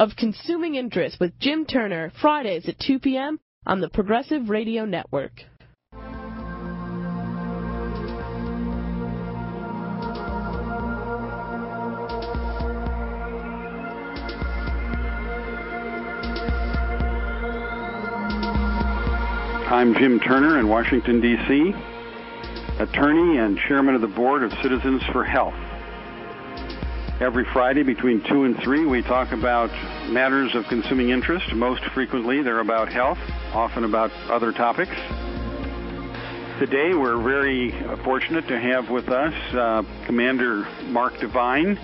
of Consuming Interest with Jim Turner, Fridays at 2 p.m. on the Progressive Radio Network. I'm Jim Turner in Washington, D.C., attorney and chairman of the Board of Citizens for Health. Every Friday between 2 and 3, we talk about matters of consuming interest. Most frequently, they're about health, often about other topics. Today, we're very fortunate to have with us Commander Mark Devine,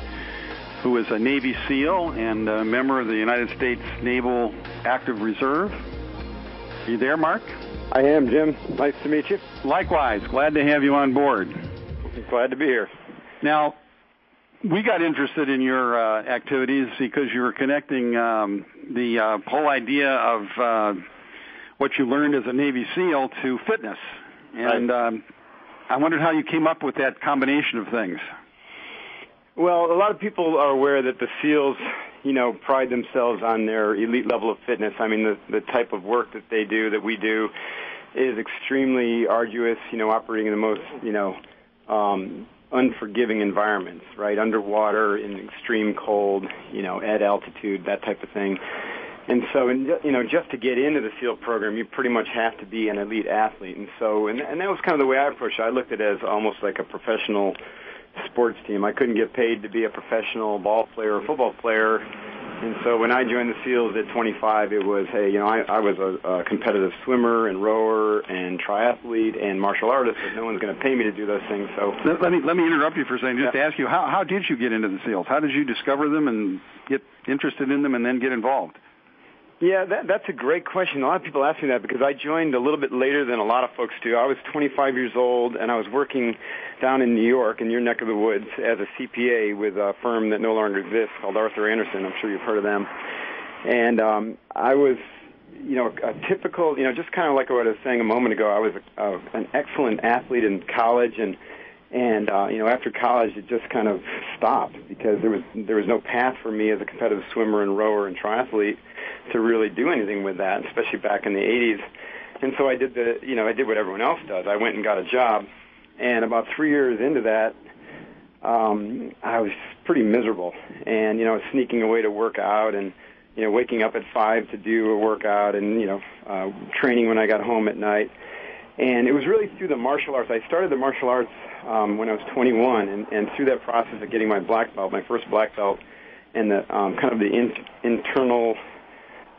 who is a Navy SEAL and a member of the United States Naval Active Reserve. Are you there, Mark? I am, Jim. Nice to meet you. Likewise. Glad to have you on board. Glad to be here. Now, we got interested in your activities because you were connecting the whole idea of what you learned as a Navy SEAL to fitness. And I wondered how you came up with that combination of things. Well, a lot of people are aware that the SEALs, pride themselves on their elite level of fitness. I mean, the type of work that they do, that we do, is extremely arduous, operating in the most, unforgiving environments, right? Underwater, in extreme cold, at altitude, that type of thing. And so, just to get into the SEAL program, you pretty much have to be an elite athlete. And so, and that was kind of the way I approached it. I looked at it as almost like a professional sports team. I couldn't get paid to be a professional ball player or football player. And so when I joined the SEALs at 25, it was, hey, I was a competitive swimmer and rower and triathlete and martial artist, but no one's going to pay me to do those things. So let me interrupt you for a second, just to ask you, how did you get into the SEALs? How did you discover them and get interested in them and then get involved? Yeah, that's a great question. A lot of people ask me that because I joined a little bit later than a lot of folks do. I was 25 years old, and I was working down in New York, in your neck of the woods, as a CPA with a firm that no longer exists called Arthur Andersen. I'm sure you've heard of them. And I was, a typical, just kind of like what I was saying a moment ago, I was an excellent athlete in college, and after college, it just kind of stopped because there was no path for me as a competitive swimmer and rower and triathlete to really do anything with that, especially back in the 80s. And so I did I did what everyone else does. I went and got a job, and about 3 years into that, I was pretty miserable, and sneaking away to work out, and waking up at 5 to do a workout, and training when I got home at night. And it was really through the martial arts. I started the martial arts when I was 21, and through that process of getting my black belt, my first black belt, and the kind of the internal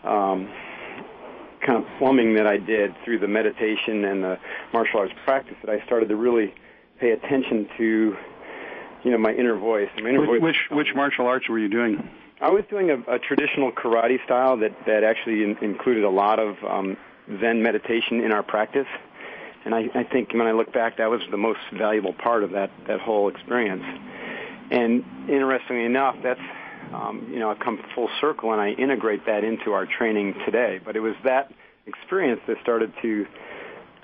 kind of plumbing that I did through the meditation and the martial arts practice, that I started to really pay attention to, my inner voice. Which martial arts were you doing? I was doing a traditional karate style that actually included a lot of Zen meditation in our practice. And I think when I look back, that was the most valuable part of that whole experience. And interestingly enough, that's, I've come full circle, and I integrate that into our training today. But it was that experience that started to,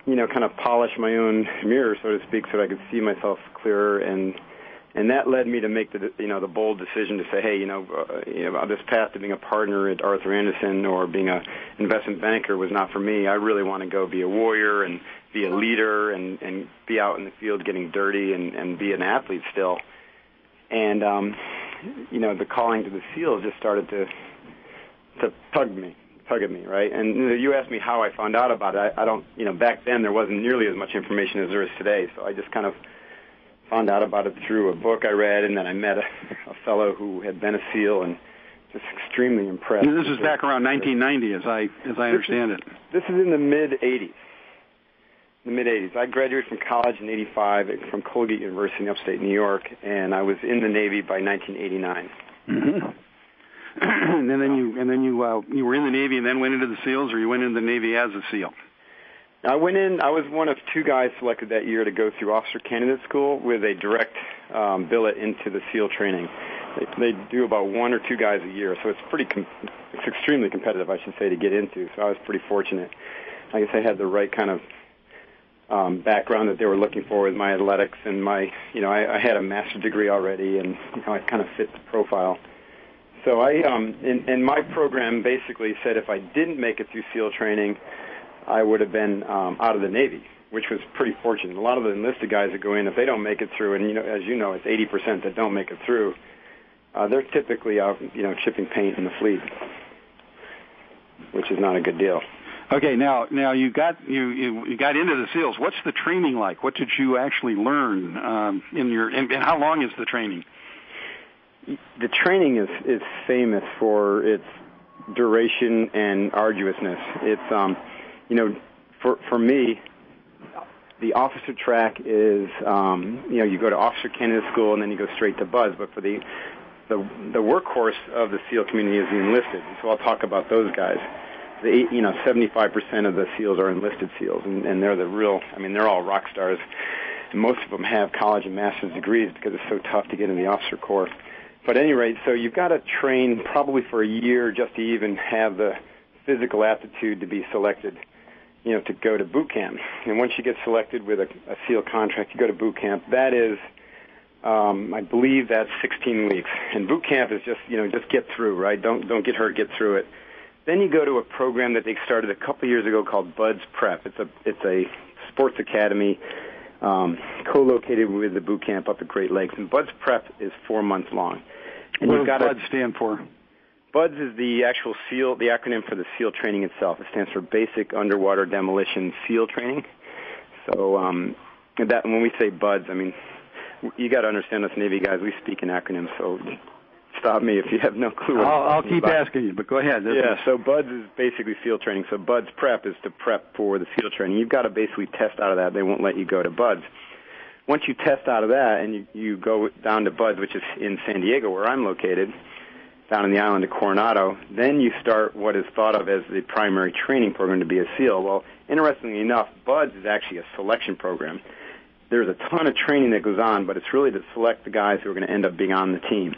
kind of polish my own mirror, so to speak, so that I could see myself clearer. And that led me to make the bold decision to say, hey, this path to being a partner at Arthur Andersen or being an investment banker was not for me. I really want to go be a warrior and be a leader and be out in the field getting dirty and be an athlete still. And, the calling to the SEALs just started to tug at me, right? And you asked me how I found out about it. I don't, back then there wasn't nearly as much information as there is today, so I just kind of found out about it through a book I read, and then I met a fellow who had been a SEAL, and just extremely impressed. And this is back around 1990, as I understand it. This is in the mid-'80s. I graduated from college in '85 from Colgate University in upstate New York, and I was in the Navy by 1989. Mm-hmm. and then you were in the Navy and then went into the SEALs, or you went into the Navy as a SEAL? I went in. I was one of two guys selected that year to go through officer candidate school with a direct billet into the SEAL training. They do about one or two guys a year, so it's it's extremely competitive, I should say, to get into. So I was pretty fortunate. I guess I had the right kind of background that they were looking for with my athletics and my, I had a master's degree already, and I kind of fit the profile. So I, in my program basically said if I didn't make it through SEAL training, I would have been out of the Navy, which was pretty fortunate. A lot of the enlisted guys that go in, if they don't make it through, and as you know, it's 80% that don't make it through, they're typically out, chipping paint in the fleet, which is not a good deal. Okay, now you got into the SEALs. What's the training like? What did you actually learn and how long is the training? The training is famous for its duration and arduousness. It's for me, the officer track is you go to officer candidate school and then you go straight to BUD/S. But for the workhorse of the SEAL community is the enlisted. So I'll talk about those guys. 75% of the SEALs are enlisted SEAls, and they're the real. I mean, they're all rock stars. And most of them have college and master's degrees because it's so tough to get in the officer corps. But at any rate, so you've got to train probably for a year just to even have the physical aptitude to be selected, to go to boot camp. And once you get selected with a SEAL contract, you go to boot camp. That is, I believe that's 16 weeks. And boot camp is just, just get through, right? Don't get hurt, get through it. Then you go to a program that they started a couple years ago called BUD/S Prep. It's a sports academy co-located with the boot camp up at Great Lakes. And BUD/S Prep is 4 months long. And what does BUD/S stand for? BUD/S is the actual SEAL, the acronym for the SEAL training itself. It stands for Basic Underwater Demolition SEAL Training. So that when we say BUD/S, I mean, you got to understand us Navy guys, we speak in acronyms, so stop me if you have no clue. I'll keep asking you, but go ahead. So BUD/S is basically SEAL training. So BUD/S Prep is to prep for the SEAL training. You've got to basically test out of that. They won't let you go to BUD/S. Once you test out of that and you go down to BUD/S, which is in San Diego, where I'm located, down in the island of Coronado, then you start what is thought of as the primary training program to be a SEAL. Well, interestingly enough, BUD/S is actually a selection program. There's a ton of training that goes on, but it's really to select the guys who are going to end up being on the team.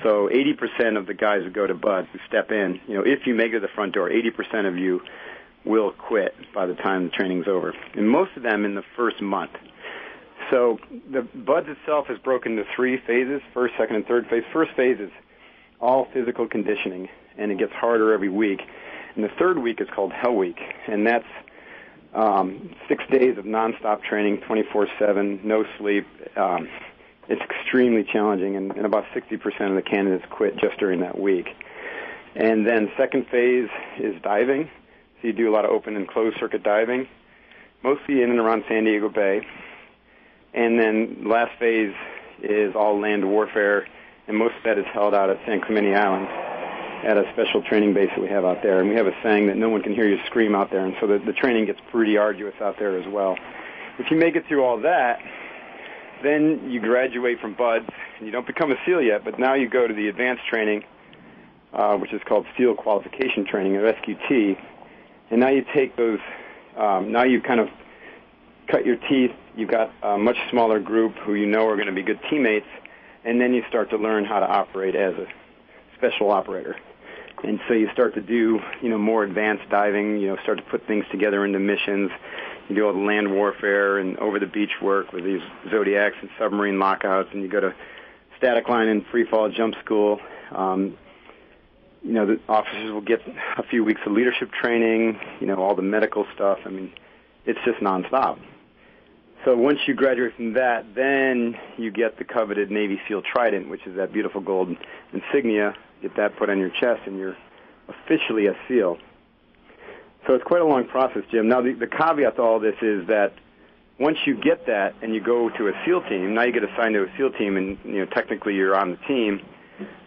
So 80% of the guys who go to BUD/S, who step in, if you make it to the front door, 80% of you will quit by the time the training's over. And most of them in the first month. So the BUD/S itself is broken into 3 phases, first, second, and third phase. First phase is all physical conditioning, and it gets harder every week. And the third week is called Hell Week, and that's 6 days of nonstop training, 24/7, no sleep. It's extremely challenging, and about 60% of the candidates quit just during that week. And then second phase is diving. So you do a lot of open and closed circuit diving, mostly in and around San Diego Bay. And then last phase is all land warfare, and most of that is held out at San Clemente Island at a special training base that we have out there. And we have a saying that no one can hear you scream out there, and so the training gets pretty arduous out there as well. If you make it through all that, then you graduate from BUD/S, and you don't become a SEAL yet, but now you go to the advanced training, which is called SEAL Qualification Training, or SQT, and now you take those, now you kind of cut your teeth, you've got a much smaller group who are going to be good teammates, and then you start to learn how to operate as a special operator. And so you start to do, more advanced diving, start to put things together into missions. You do all the land warfare and over-the-beach work with these Zodiacs and submarine lockouts, and you go to static line and free-fall jump school. The officers will get a few weeks of leadership training, all the medical stuff. I mean, it's just nonstop. So once you graduate from that, then you get the coveted Navy SEAL Trident, which is that beautiful gold insignia. Get that put on your chest, and you're officially a SEAL. So it's quite a long process, Jim. Now, the caveat to all this is that once you get that and you go to a SEAL team, now you get assigned to a SEAL team, and technically you're on the team.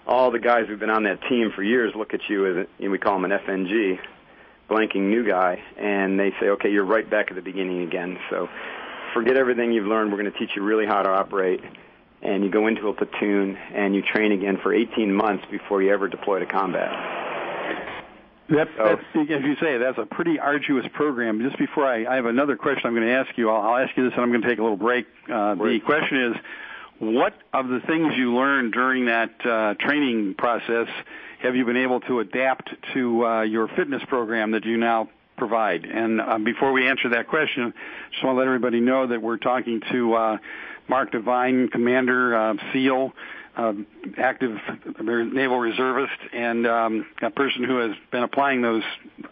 All the guys who've been on that team for years look at you as we call them an FNG, blanking new guy, and they say, okay, you're right back at the beginning again. So forget everything you've learned. We're going to teach you really how to operate. And you go into a platoon and you train again for 18 months before you ever deploy to combat. That's as you say, that's a pretty arduous program. Just before I have another question I'm going to ask you. I'll ask you this, and I'm going to take a little break. The question is, what of the things you learned during that training process have you been able to adapt to your fitness program that you now provide? And before we answer that question, just want to let everybody know that we're talking to Mark Devine, Commander SEAL, active naval reservist and a person who has been applying those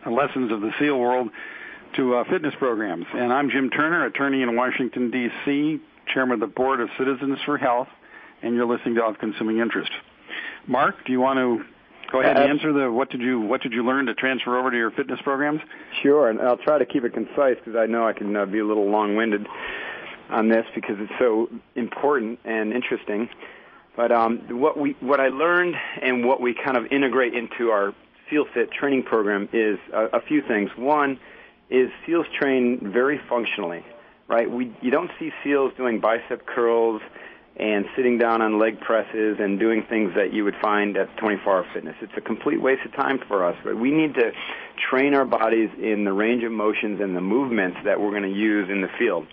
lessons of the SEAL world to fitness programs. And I'm Jim Turner, attorney in Washington, D.C., chairman of the board of Citizens for Health, and you're listening to Of Consuming Interest. Mark, do you want to go ahead and answer the what did you learn to transfer over to your fitness programs? Sure, and I'll try to keep it concise because I know I can be a little long-winded on this because it's so important and interesting. But what I learned and what we kind of integrate into our SEAL Fit training program is a few things. One is SEALs train very functionally, right? You don't see SEALs doing bicep curls and sitting down on leg presses and doing things that you would find at 24-Hour Fitness. It's a complete waste of time for us. Right? We need to train our bodies in the range of motions and the movements that we're going to use in the field.